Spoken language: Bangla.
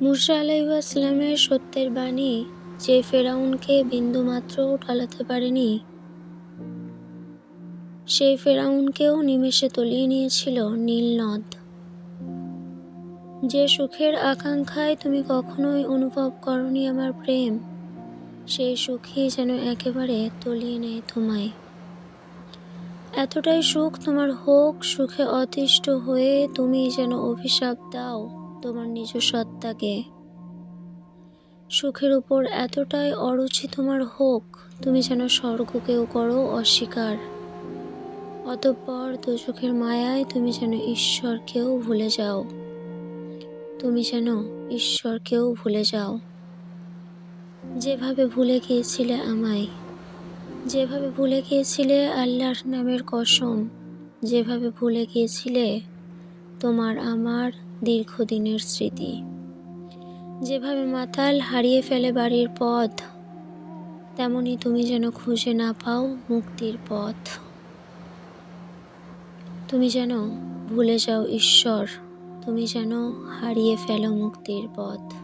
মুসা আলাইহিসসালামের সত্যের বাণী যে ফেরাউনকে বিন্দুমাত্রও টলাতে পারেনি, সেই ফেরাউনকেও নিমেষে তলিয়ে নিয়েছিল নীল নদ। যে সুখের আকাঙ্ক্ষায় তুমি কখনোই অনুভব করনি আমার প্রেম, সেই সুখই যেন একেবারে তলিয়ে নেয় তোমায়। এতটাই সুখ তোমার হোক, সুখে অতিষ্ঠ হয়ে তুমি যেন অভিশাপ দাও তোমার নিজ সত্তাকে। সুখের উপর এতটাই অরুচি তোমার হোক, তুমি যেন স্বর্গকেও করো অস্বীকার। অতঃপর দোজখের মায়ায় তুমি যেন ঈশ্বরকেও ভুলে যাও। তুমি যেন ঈশ্বরকেও ভুলে যাও। যেভাবে ভুলে গিয়েছিলে আমায়, যেভাবে ভুলে গিয়েছিলে আল্লাহর নামের কসম, যেভাবে ভুলে গিয়েছিলে তোমার আমার দীর্ঘদিনের স্মৃতি, যেভাবে মাতাল হারিয়ে ফেলে বাড়ির পথ, তেমনি তুমি যেন খুঁজে না পাও মুক্তির পথ। তুমি যেন ভুলে যাও ঈশ্বর, তুমি যেন হারিয়ে ফেলো মুক্তির পথ।